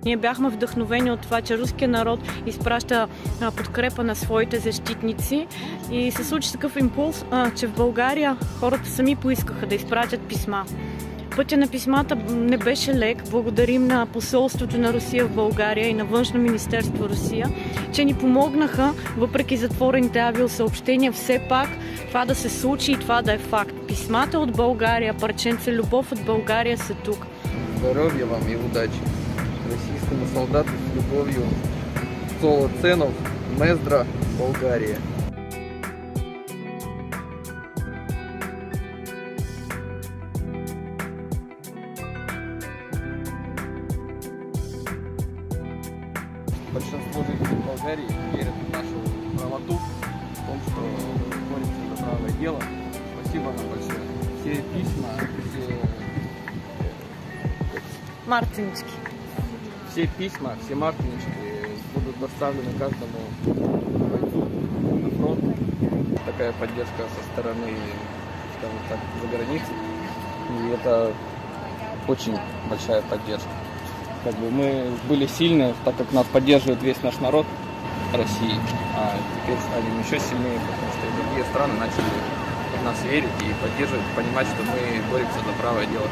Ние бяхме вдъхновени от това, че руският народ изпраща подкрепа на своите защитници и се случи такъв импулс, че в България хората сами поискаха да изпратят писма. Пътя на писмата не беше лек. Благодарим на посолството на Русия в България и на Външно министерство Русия, че ни помогнаха, въпреки затворените авиосъобщения, все пак това да се случи и това да е факт. Писмата от България, парченца любов от България са тук. Здоровья вам и удачи. Российскому солдату с любовью. Солоценов, Мездра, Болгария. Большинство жителей Болгарии верят в нашу правоту, в том, что боремся за правое дело. Спасибо нам большое. Все письма, все письма, все мартинички будут доставлены каждому бойцу на фронт. Такая поддержка со стороны, скажем так, за границей. И это очень большая поддержка. Как бы мы были сильны, так как нас поддерживает весь наш народ России, а теперь станем еще сильнее, потому что другие страны начали в нас верить и поддерживать, понимать, что мы боремся за правое дело.